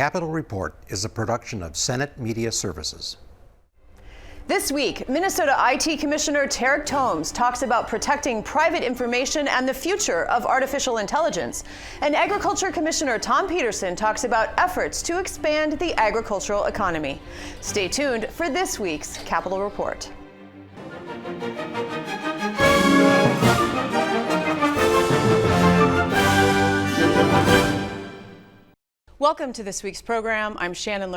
Capitol Report is a production of Senate Media Services. This week, Minnesota IT Commissioner Tarek Thoms talks about protecting private information and the future of artificial intelligence. And Agriculture Commissioner Thom Petersen talks about efforts to expand the agricultural economy. Stay tuned for this week's Capitol Report. Welcome to this week's program. I'm Shannon.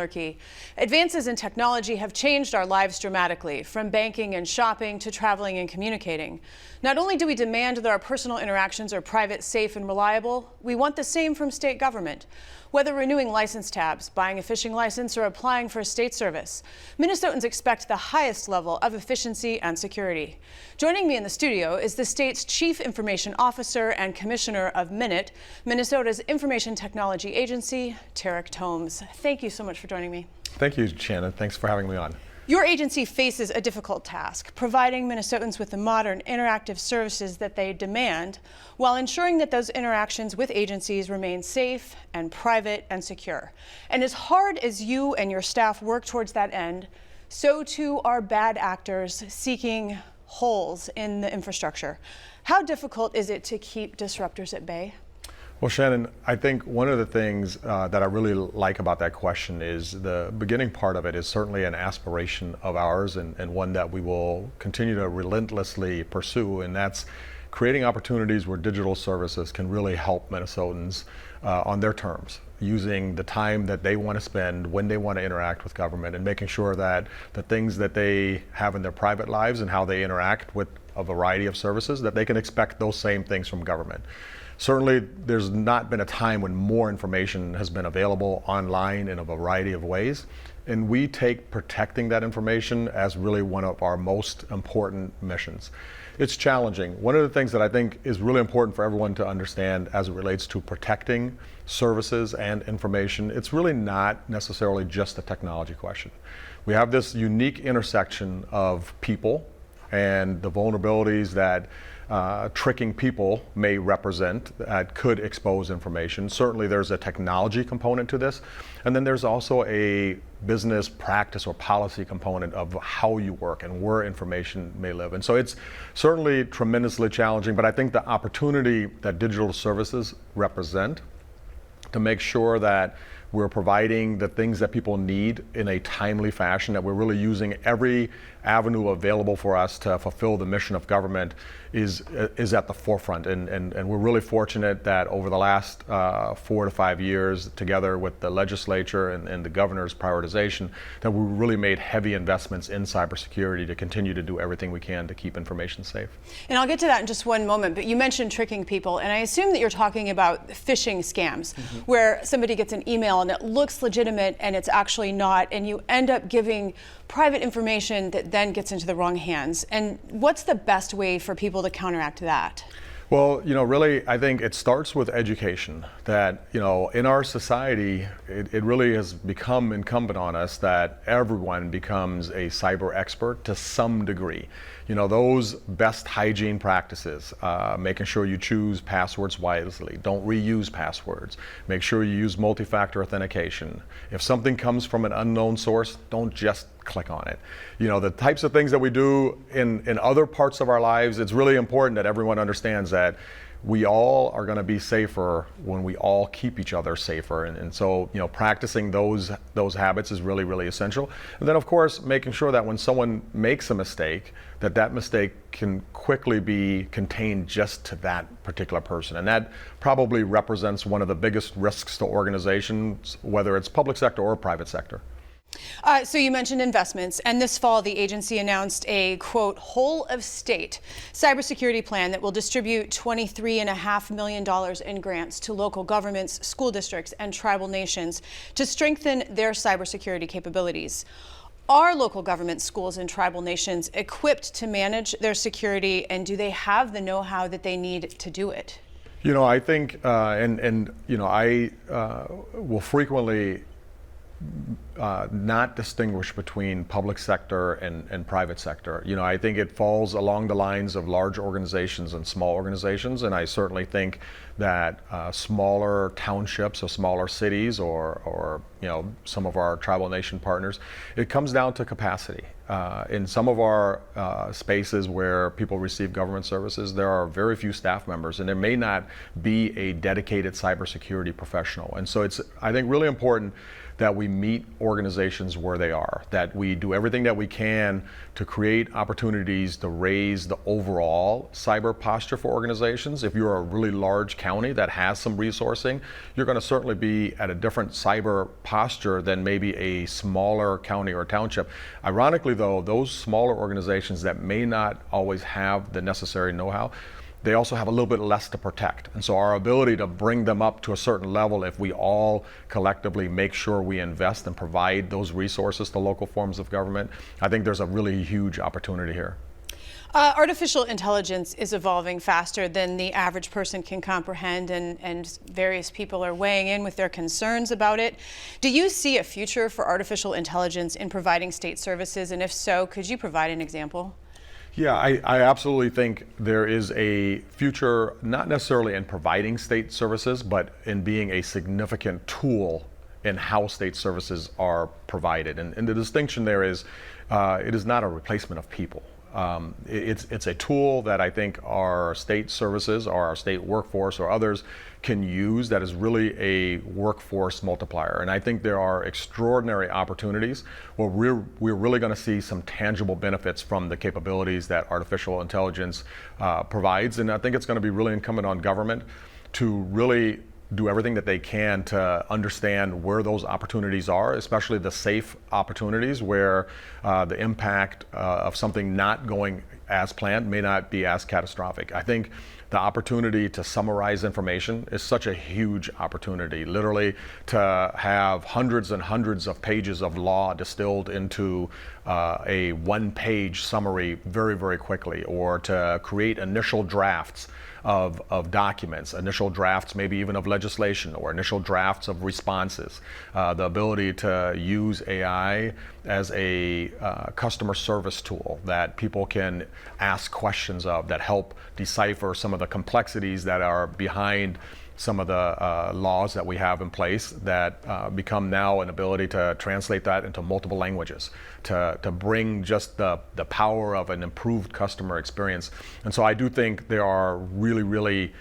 Advances in technology have changed our lives dramatically, from banking and shopping to traveling and communicating. Not only do we demand that our personal interactions are private, safe, and reliable, we want the same from state government. Whether renewing license tabs, buying a fishing license, or applying for a state service, Minnesotans expect the highest level of efficiency and security. Joining me in the studio is the state's Chief Information Officer and Commissioner of MINIT, Minnesota's Information Technology Agency, Tarek Thoms. Thank you so much for joining me. Thank you, Shannon. Thanks for having me on. Your agency faces a difficult task, providing Minnesotans with the modern interactive services that they demand, while ensuring that those interactions with agencies remain safe and private and secure. And as hard as you and your staff work towards that end, so too are bad actors seeking holes in the infrastructure. How difficult is it to keep disruptors at bay? Well, Shannon, I think one of the things that I really like about that question is the beginning part of it is certainly an aspiration of ours and one that we will continue to relentlessly pursue, and that's creating opportunities where digital services can really help Minnesotans on their terms, using the time that they want to spend when they want to interact with government and making sure that the things that they have in their private lives and how they interact with a variety of services, that they can expect those same things from government. Certainly, there's not been a time when more information has been available online in a variety of ways, and we take protecting that information as really one of our most important missions. It's challenging. One of the things that I think is really important for everyone to understand as it relates to protecting services and information, it's really not necessarily just a technology question. We have this unique intersection of people and the vulnerabilities that tricking people may represent that could expose information. Certainly there's a technology component to this, and then there's also a business practice or policy component of how you work and where information may live. And so it's certainly tremendously challenging, but I think the opportunity that digital services represent to make sure that we're providing the things that people need in a timely fashion, that we're really using every avenue available for us to fulfill the mission of government is at the forefront. And we're really fortunate that over the last 4 to 5 years, together with the legislature and the governor's prioritization, that we really made heavy investments in cybersecurity to continue to do everything we can to keep information safe. And I'll get to that in just one moment, but you mentioned tricking people, and I assume that you're talking about phishing scams, where somebody gets an email and it looks legitimate and it's actually not, and you end up giving private information that then gets into the wrong hands. And what's the best way for people to counteract that? Well, really, I think it starts with education. That, in our society, it really has become incumbent on us that everyone becomes a cyber expert to some degree. Those best hygiene practices, making sure you choose passwords wisely, don't reuse passwords, make sure you use multi-factor authentication. If something comes from an unknown source, don't just click on it. The types of things that we do in other parts of our lives, it's really important that everyone understands that we all are going to be safer when we all keep each other safer. And so, practicing those habits is really, really essential. And then, of course, making sure that when someone makes a mistake, that mistake can quickly be contained just to that particular person. And that probably represents one of the biggest risks to organizations, whether it's public sector or private sector. So you mentioned investments, and this fall the agency announced a, quote, whole of state cybersecurity plan that will distribute $23.5 million in grants to local governments, school districts, and tribal nations to strengthen their cybersecurity capabilities. Are local governments, schools, and tribal nations equipped to manage their security, and do they have the know-how that they need to do it? I think, I will frequently not distinguish between public sector and private sector. I think it falls along the lines of large organizations and small organizations, and I certainly think that smaller townships or smaller cities or some of our tribal nation partners, it comes down to capacity. In some of our spaces where people receive government services, there are very few staff members, and there may not be a dedicated cybersecurity professional. And so it's, I think, really important that we meet organizations where they are, that we do everything that we can to create opportunities to raise the overall cyber posture for organizations. If you're a really large county that has some resourcing, you're going to certainly be at a different cyber posture than maybe a smaller county or township. Ironically, though, those smaller organizations that may not always have the necessary know-how, they also have a little bit less to protect. And so our ability to bring them up to a certain level, if we all collectively make sure we invest and provide those resources to local forms of government, I think there's a really huge opportunity here. Artificial intelligence is evolving faster than the average person can comprehend, and various people are weighing in with their concerns about it. Do you see a future for artificial intelligence in providing state services? And if so, could you provide an example? Yeah, I absolutely think there is a future, not necessarily in providing state services, but in being a significant tool in how state services are provided. And the distinction there is, it is not a replacement of people. It's a tool that I think our state services or our state workforce or others can use that is really a workforce multiplier. And I think there are extraordinary opportunities where we're really going to see some tangible benefits from the capabilities that artificial intelligence provides. And I think it's going to be really incumbent on government to really do everything that they can to understand where those opportunities are, especially the safe opportunities where the impact of something not going as planned may not be as catastrophic. I think the opportunity to summarize information is such a huge opportunity. Literally to have hundreds and hundreds of pages of law distilled into a one-page summary very, very quickly, or to create initial drafts of documents, initial drafts maybe even of legislation, or initial drafts of responses. The ability to use AI as a customer service tool that people can ask questions of, that help decipher some of the complexities that are behind some of the laws that we have in place, that become now an ability to translate that into multiple languages, to bring just the power of an improved customer experience. And so I do think there are really, really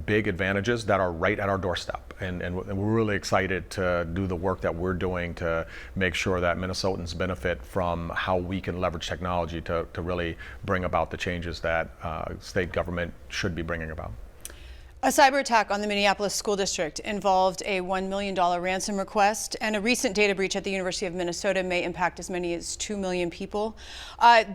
big advantages that are right at our doorstep. And we're really excited to do the work that we're doing to make sure that Minnesotans benefit from how we can leverage technology to really bring about the changes that state government should be bringing about. A cyber attack on the Minneapolis School District involved a $1 million ransom request, and a recent data breach at the University of Minnesota may impact as many as 2 million people.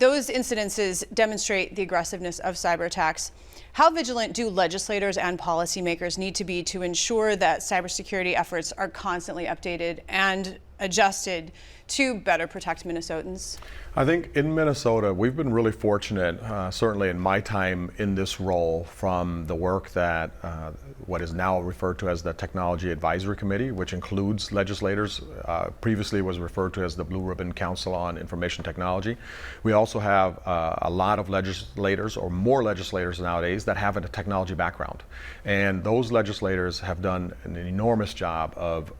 Those incidences demonstrate the aggressiveness of cyber attacks. How vigilant do legislators and policymakers need to be to ensure that cybersecurity efforts are constantly updated and adjusted to better protect Minnesotans? I think in Minnesota, we've been really fortunate, certainly in my time in this role, from the work that what is now referred to as the Technology Advisory Committee, which includes legislators. Previously was referred to as the Blue Ribbon Council on Information Technology. We also have a lot of legislators, or more legislators nowadays, that have a technology background. And those legislators have done an enormous job of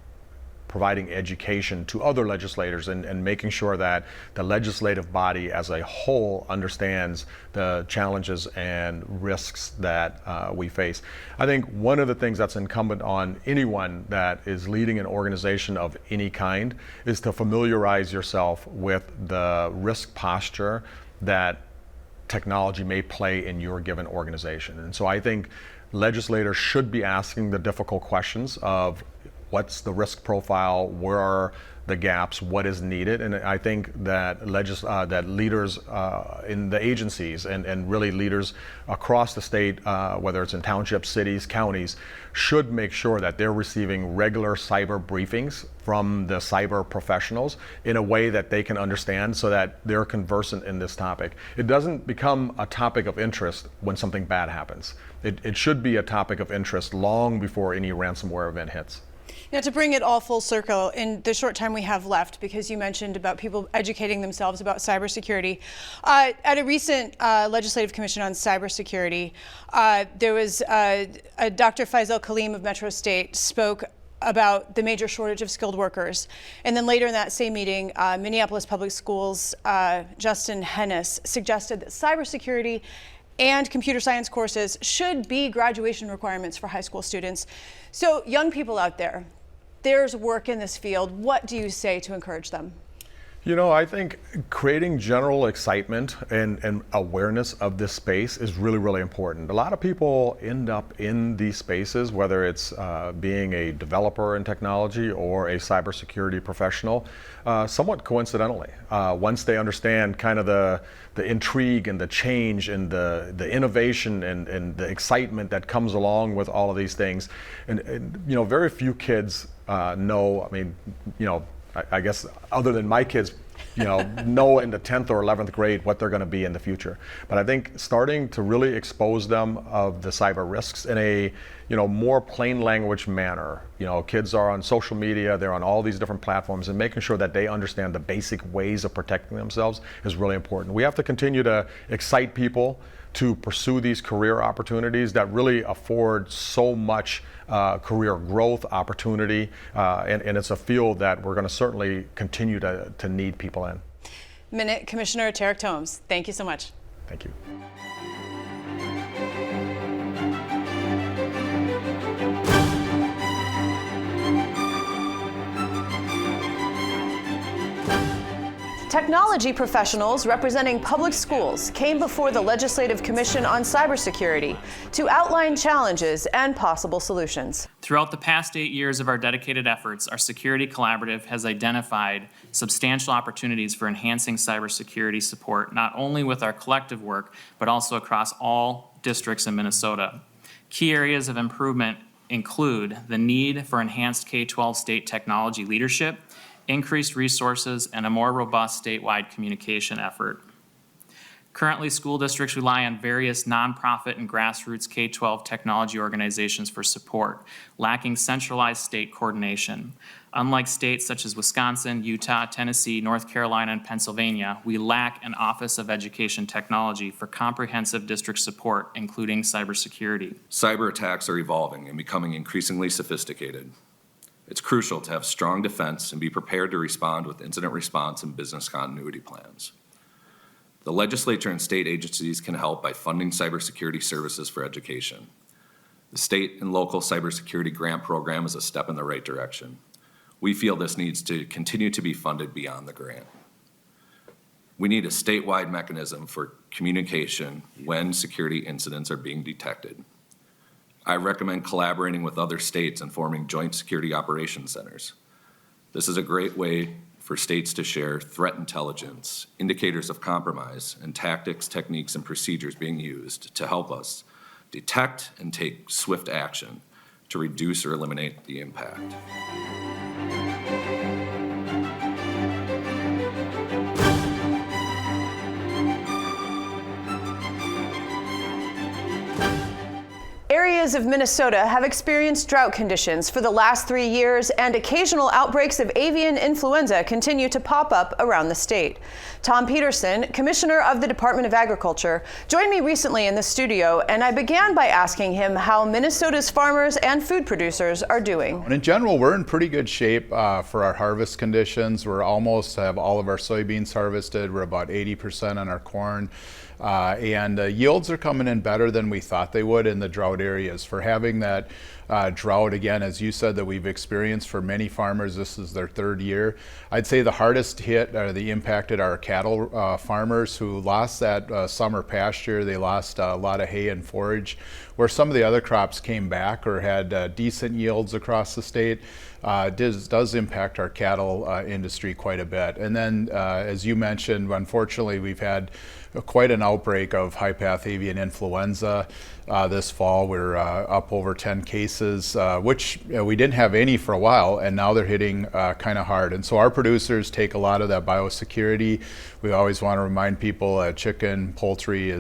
providing education to other legislators and making sure that the legislative body as a whole understands the challenges and risks that we face. I think one of the things that's incumbent on anyone that is leading an organization of any kind is to familiarize yourself with the risk posture that technology may play in your given organization. And so I think legislators should be asking the difficult questions of what's the risk profile, where are the gaps, what is needed. And I think that that leaders in the agencies and really leaders across the state, whether it's in townships, cities, counties, should make sure that they're receiving regular cyber briefings from the cyber professionals in a way that they can understand, so that they're conversant in this topic. It doesn't become a topic of interest when something bad happens. It should be a topic of interest long before any ransomware event hits. Now, to bring it all full circle in the short time we have left, because you mentioned about people educating themselves about cybersecurity, at a recent Legislative Commission on Cybersecurity, there was Dr. Faisal Kaleem of Metro State spoke about the major shortage of skilled workers. And then later in that same meeting, Minneapolis Public Schools, Justin Hennis suggested that cybersecurity and computer science courses should be graduation requirements for high school students. So young people out there, there's work in this field. What do you say to encourage them? You know, I think creating general excitement and awareness of this space is really, really important. A lot of people end up in these spaces, whether it's being a developer in technology or a cybersecurity professional, somewhat coincidentally. Once they understand kind of the intrigue and the change and the innovation and the excitement that comes along with all of these things. And you know, very few kids know, I mean, you know, I guess other than my kids, you know in the 10th or 11th grade what they're going to be in the future. But I think starting to really expose them of the cyber risks in a, you know, more plain language manner. You know, kids are on social media, they're on all these different platforms, and making sure that they understand the basic ways of protecting themselves is really important. We have to continue to excite people to pursue these career opportunities that really afford so much career growth opportunity, and it's a field that we're going to certainly continue to need people in. Minute Commissioner Tarek Thoms, thank you so much. Thank you. Technology professionals representing public schools came before the Legislative Commission on Cybersecurity to outline challenges and possible solutions. Throughout the past 8 years of our dedicated efforts, our Security Collaborative has identified substantial opportunities for enhancing cybersecurity support, not only with our collective work, but also across all districts in Minnesota. Key areas of improvement include the need for enhanced K-12 state technology leadership, increased resources, and a more robust statewide communication effort. Currently, school districts rely on various nonprofit and grassroots K-12 technology organizations for support, lacking centralized state coordination. Unlike states such as Wisconsin, Utah, Tennessee, North Carolina, and Pennsylvania, we lack an Office of Education Technology for comprehensive district support, including cybersecurity. Cyber attacks are evolving and becoming increasingly sophisticated. It's crucial to have strong defense and be prepared to respond with incident response and business continuity plans. The legislature and state agencies can help by funding cybersecurity services for education. The state and local cybersecurity grant program is a step in the right direction. We feel this needs to continue to be funded beyond the grant. We need a statewide mechanism for communication when security incidents are being detected. I recommend collaborating with other states and forming joint security operations centers. This is a great way for states to share threat intelligence, indicators of compromise, and tactics, techniques, and procedures being used to help us detect and take swift action to reduce or eliminate the impact. Areas of Minnesota have experienced drought conditions for the last 3 years, and occasional outbreaks of avian influenza continue to pop up around the state. Thom Petersen, Commissioner of the Department of Agriculture, joined me recently in the studio, and I began by asking him how Minnesota's farmers and food producers are doing. In general, we're in pretty good shape for our harvest conditions. We're almost have all of our soybeans harvested. We're about 80% on our corn. And yields are coming in better than we thought they would in the drought areas. For having that drought, again, as you said, that we've experienced for many farmers, this is their third year. I'd say the hardest hit the impacted our cattle farmers who lost that summer pasture. They lost a lot of hay and forage, where some of the other crops came back or had decent yields across the state. Does impact our cattle industry quite a bit. And then, as you mentioned, unfortunately, we've had quite an outbreak of high path avian influenza. this fall. We're up over 10 cases, which we didn't have any for a while, and now they're hitting kind of hard. And so our producers take a lot of that biosecurity. We always want to remind people chicken, poultry,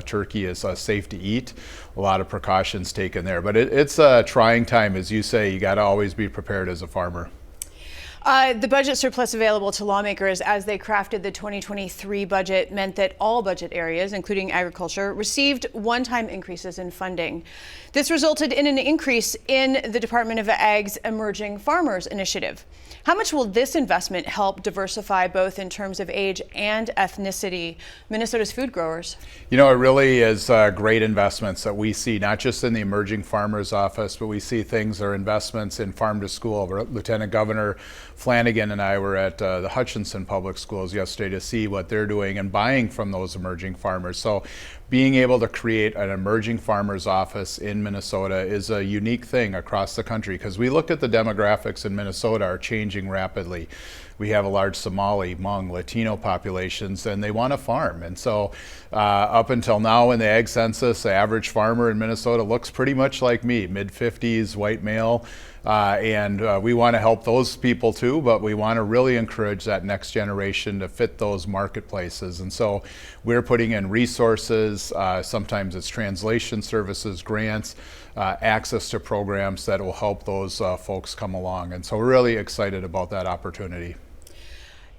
turkey is safe to eat. A lot of precautions taken there. But it's a trying time, as you say. You got to always be prepared as a farmer. The budget surplus available to lawmakers as they crafted the 2023 budget meant that all budget areas, including agriculture, received one-time increases in funding. This resulted in an increase in the Department of Ag's Emerging Farmers Initiative. How much will this investment help diversify both in terms of age and ethnicity Minnesota's food growers? You know, it really is great investments that we see, not just in the Emerging Farmers Office, but we see things that are investments in farm to school. Lieutenant Governor Flanagan and I were at the Hutchinson Public Schools yesterday to see what they're doing and buying from those emerging farmers. So being able to create an emerging farmers office in Minnesota is a unique thing across the country, because we look at the demographics in Minnesota are changing rapidly. We have a large Somali, Hmong, Latino populations, and they want to farm. And so up until now in the ag census, the average farmer in Minnesota looks pretty much like me, mid-50s, white male. And we want to help those people too, but we want to really encourage that next generation to fit those marketplaces. And so we're putting in resources, sometimes it's translation services, grants, access to programs that will help those folks come along. And so we're really excited about that opportunity.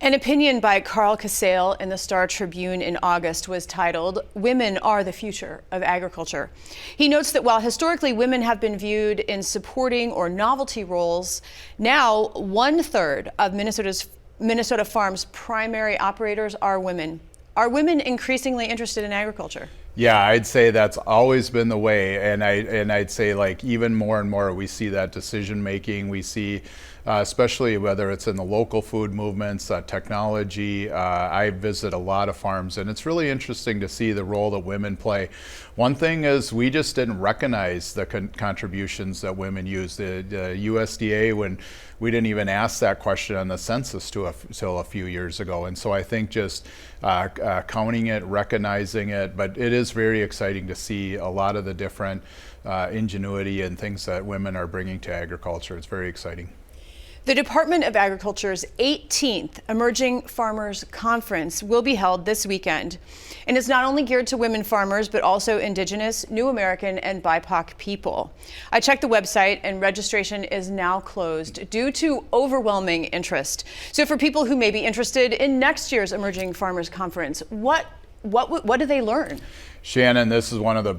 An opinion by Carl Casale in the Star Tribune in August was titled, "Women Are the Future of Agriculture." He notes that while historically women have been viewed in supporting or novelty roles, now 1/3 of Minnesota Farm's primary operators are women. Are women increasingly interested in agriculture? Yeah, I'd say that's always been the way, and I'd say like even more and more we see that decision making. We see, especially whether it's in the local food movements, technology. I visit a lot of farms, and it's really interesting to see the role that women play. One thing is we just didn't recognize the contributions that women use. The USDA, when we didn't even ask that question on the census till a few years ago, and so I think just counting it, recognizing it, but it is very exciting to see a lot of the different ingenuity and things that women are bringing to agriculture. It's very exciting. The Department of Agriculture's 18th Emerging Farmers Conference will be held this weekend, and it's not only geared to women farmers, but also Indigenous, New American, and BIPOC people. I checked the website, and registration is now closed due to overwhelming interest. So for people who may be interested in next year's Emerging Farmers Conference, what do they learn? Shannon, this is one of the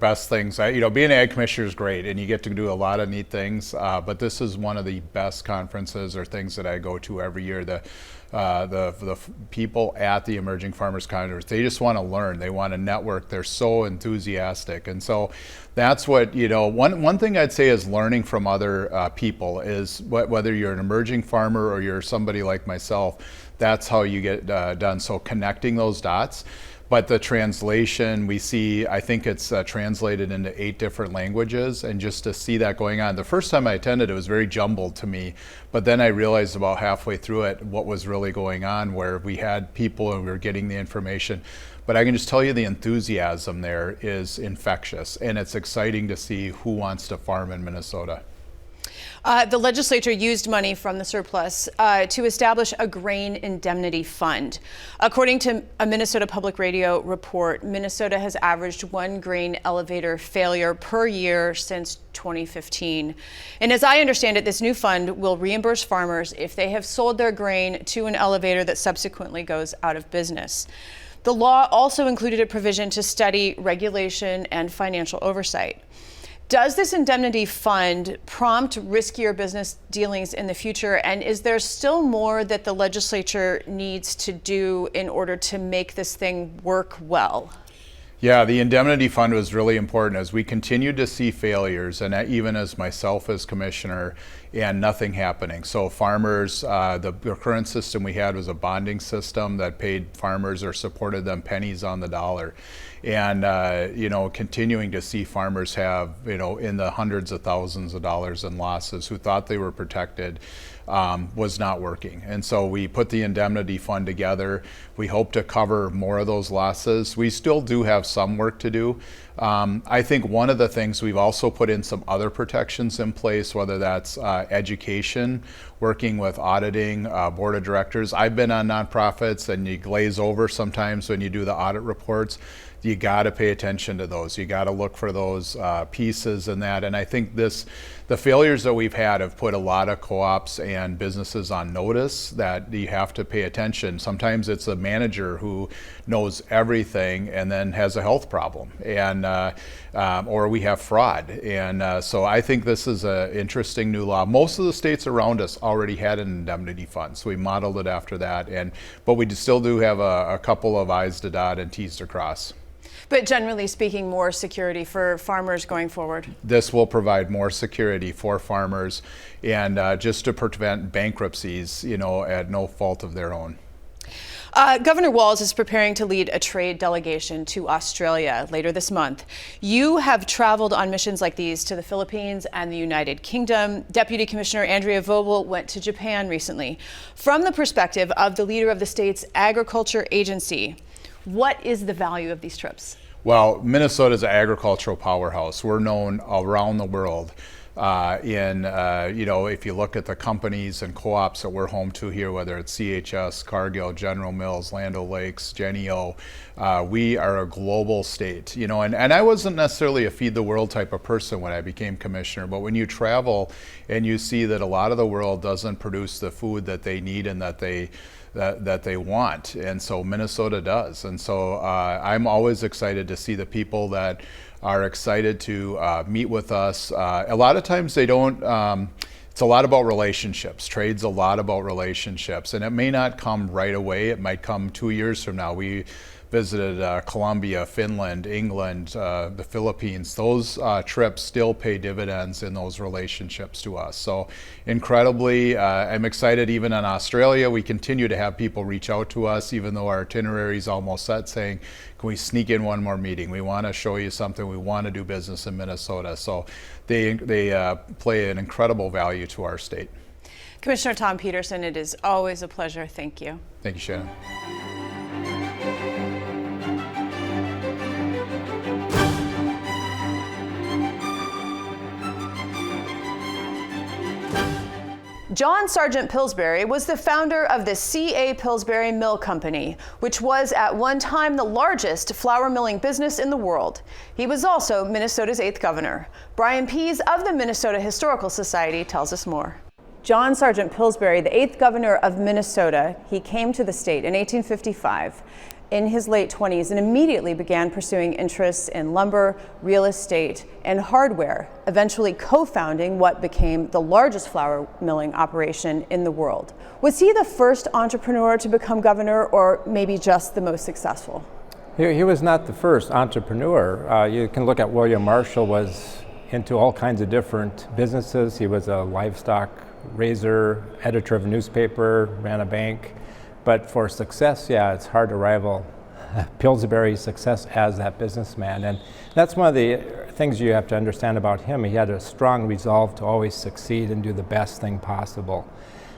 best things. Being an ag commissioner is great, and you get to do a lot of neat things. But this is one of the best conferences or things that I go to every year. The people at the Emerging Farmers Conference, they just want to learn. They want to network. They're so enthusiastic, and so that's what One thing I'd say is learning from other people is whether you're an emerging farmer or you're somebody like myself. That's how you get done. So connecting those dots. But the translation, we see, I think it's translated into 8 different languages, and just to see that going on. The first time I attended, it was very jumbled to me, but then I realized about halfway through it what was really going on, where we had people and we were getting the information. But I can just tell you the enthusiasm there is infectious, and it's exciting to see who wants to farm in Minnesota. The legislature used money from the surplus to establish a grain indemnity fund. According to a Minnesota Public Radio report, Minnesota has averaged 1 grain elevator failure per year since 2015. And as I understand it, this new fund will reimburse farmers if they have sold their grain to an elevator that subsequently goes out of business. The law also included a provision to study regulation and financial oversight. Does this indemnity fund prompt riskier business dealings in the future? And is there still more that the legislature needs to do in order to make this thing work well? Yeah, the indemnity fund was really important as we continued to see failures, and even as myself as commissioner, and nothing happening. So farmers, the current system we had was a bonding system that paid farmers or supported them pennies on the dollar. And continuing to see farmers have in the hundreds of thousands of dollars in losses who thought they were protected was not working. And so we put the indemnity fund together. We hope to cover more of those losses. We still do have some work to do, I think one of the things we've also put in some other protections in place, whether that's education, working with auditing, board of directors. I've been on nonprofits and you glaze over sometimes when you do the audit reports. You got to pay attention to those. You got to look for those pieces and that. And I think the failures that we've had have put a lot of co-ops and businesses on notice that you have to pay attention. Sometimes it's a manager who knows everything and then has a health problem, and or we have fraud. And so I think this is an interesting new law. Most of the states around us already had an indemnity fund, so we modeled it after that. But we still do have a couple of I's to dot and T's to cross. But generally speaking, more security for farmers going forward. This will provide more security for farmers and just to prevent bankruptcies, at no fault of their own. Governor Walz is preparing to lead a trade delegation to Australia later this month. You have traveled on missions like these to the Philippines and the United Kingdom. Deputy Commissioner Andrea Vogel went to Japan recently. From the perspective of the leader of the state's agriculture agency, what is the value of these trips? Well, Minnesota is an agricultural powerhouse. We're known around the world. If you look at the companies and co-ops that we're home to here, whether it's CHS, Cargill, General Mills, Land O'Lakes, Jennie-O, we are a global state. And I wasn't necessarily a feed the world type of person when I became commissioner, but when you travel and you see that a lot of the world doesn't produce the food that they need and that they want, and so Minnesota does. And so I'm always excited to see the people that are excited to meet with us. A lot of times they don't, it's a lot about relationships. Trade's a lot about relationships, and it may not come right away. It might come 2 years from now. We visited Colombia, Finland, England, the Philippines. Those trips still pay dividends in those relationships to us. So incredibly, I'm excited even in Australia. We continue to have people reach out to us, even though our itinerary is almost set, saying, can we sneak in one more meeting? We want to show you something. We want to do business in Minnesota. So they play an incredible value to our state. Commissioner Thom Petersen, it is always a pleasure. Thank you. Thank you, Shannon. John Sargent Pillsbury was the founder of the C.A. Pillsbury Mill Company, which was at one time the largest flour milling business in the world. He was also Minnesota's 8th governor. Brian Pease of the Minnesota Historical Society tells us more. John Sargent Pillsbury, the 8th governor of Minnesota, he came to the state in 1855. In his late 20s and immediately began pursuing interests in lumber, real estate, and hardware, eventually co-founding what became the largest flour milling operation in the world. Was he the first entrepreneur to become governor, or maybe just the most successful? He was not the first entrepreneur. You can look at William Marshall, was into all kinds of different businesses. He was a livestock raiser, editor of a newspaper, ran a bank. But for success, yeah, it's hard to rival Pillsbury's success as that businessman. And that's one of the things you have to understand about him. He had a strong resolve to always succeed and do the best thing possible.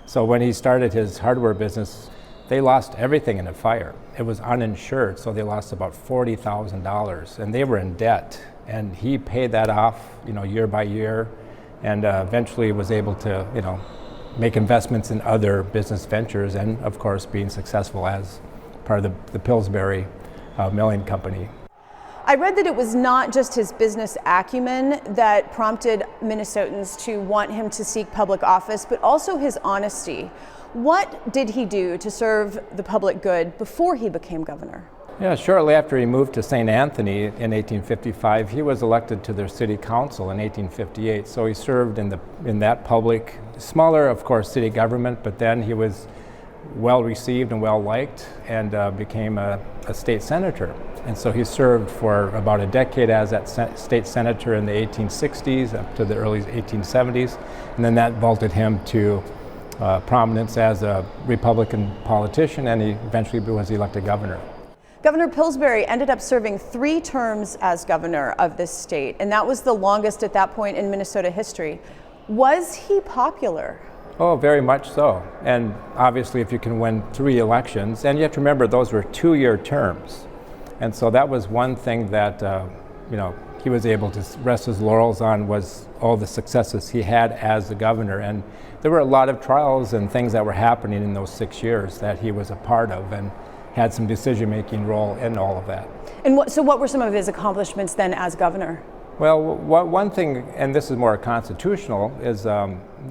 So when he started his hardware business, they lost everything in a fire. It was uninsured, so they lost about $40,000, and they were in debt. And he paid that off, year by year, and eventually was able to, make investments in other business ventures, and of course being successful as part of the Pillsbury milling company. I read that it was not just his business acumen that prompted Minnesotans to want him to seek public office, but also his honesty. What did he do to serve the public good before he became governor? Yeah, shortly after he moved to St. Anthony in 1855, he was elected to their city council in 1858. So he served in that public, smaller, of course, city government, but then he was well received and well liked, and became a state senator. And so he served for about a decade as that state senator in the 1860s up to the early 1870s, and then that vaulted him to prominence as a Republican politician, and he eventually was elected governor. Governor Pillsbury ended up serving 3 terms as governor of this state, and that was the longest at that point in Minnesota history. Was he popular? Oh, very much so. And obviously if you can win 3 elections, and you have to remember those were 2-year terms. And so that was one thing that he was able to rest his laurels on was all the successes he had as the governor. And there were a lot of trials and things that were happening in those 6 years that he was a part of and had some decision-making role in all of that. And so what were some of his accomplishments then as governor? Well, one thing, and this is more constitutional, is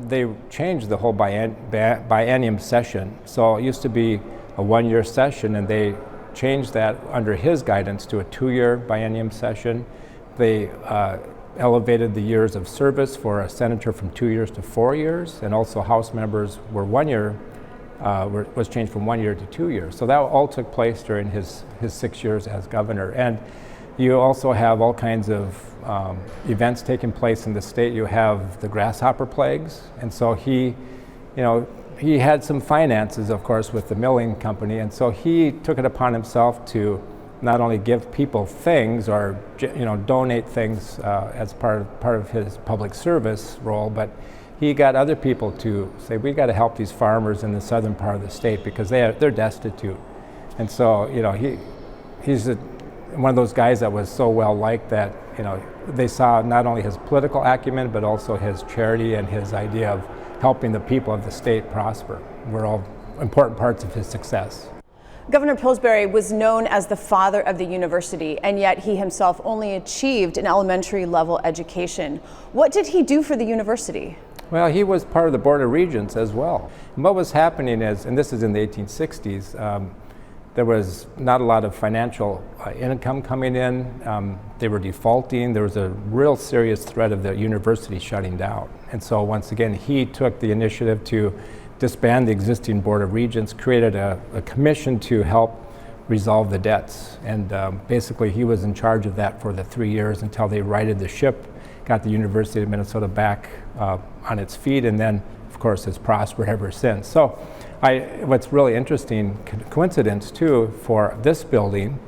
they changed the whole biennium session. So it used to be a one-year session, and they changed that under his guidance to a two-year biennium session. They elevated the years of service for a senator from 2 years to 4 years, and also House members were 1 year, was changed from 1 year to 2 years. So that all took place during his 6 years as governor. And you also have all kinds of events taking place in the state. You have the grasshopper plagues, and so he had some finances, of course, with the milling company, and so he took it upon himself to not only give people things or donate things as part of his public service role, but he got other people to say, we got to help these farmers in the southern part of the state because they're destitute. And so he's one of those guys that was so well liked that they saw not only his political acumen but also his charity and his idea of helping the people of the state prosper were all important parts of his success. Governor Pillsbury was known as the father of the university, and yet he himself only achieved an elementary level education. What did he do for the university? Well, he was part of the Board of Regents as well. And what was happening is, and this is in the 1860s, there was not a lot of financial income coming in. They were defaulting. There was a real serious threat of the university shutting down. And so once again, he took the initiative to disband the existing Board of Regents, created a commission to help resolve the debts. And basically he was in charge of that for the 3 years until they righted the ship, got the University of Minnesota back on its feet, and then of course has prospered ever since. So what's really interesting coincidence too for this building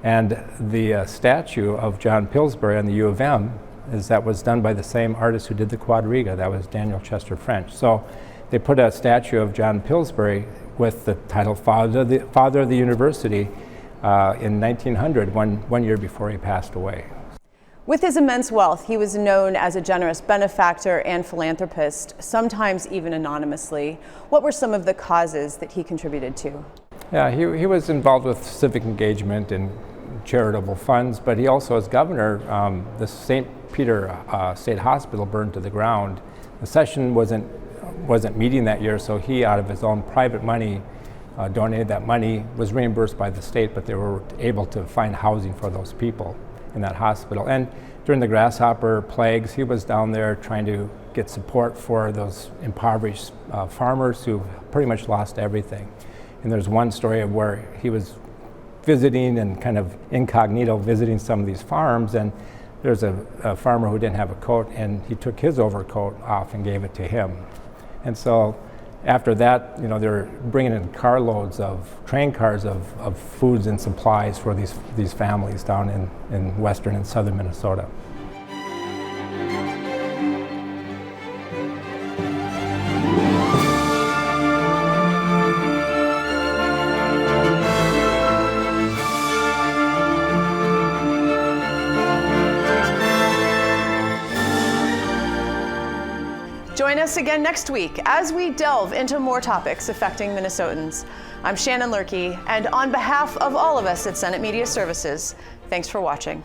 and the statue of John Pillsbury on the U of M is that was done by the same artist who did the Quadriga. That was Daniel Chester French. So they put a statue of John Pillsbury with the title Father of the University in 1900, one year before he passed away. With his immense wealth, he was known as a generous benefactor and philanthropist, sometimes even anonymously. What were some of the causes that he contributed to? Yeah, he was involved with civic engagement and charitable funds, but he also, as governor, the St. Peter State Hospital burned to the ground. The session wasn't meeting that year, so he, out of his own private money, donated that money, was reimbursed by the state, but they were able to find housing for those people in that hospital. And during the grasshopper plagues, he was down there trying to get support for those impoverished farmers who pretty much lost everything. And there's one story of where he was visiting and kind of incognito visiting some of these farms, and there's a farmer who didn't have a coat, and he took his overcoat off and gave it to him. And so after that, they're bringing in train cars of foods and supplies for these families down in western and southern Minnesota. Join us again next week as we delve into more topics affecting Minnesotans. I'm Shannon Lurkey, and on behalf of all of us at Senate Media Services, thanks for watching.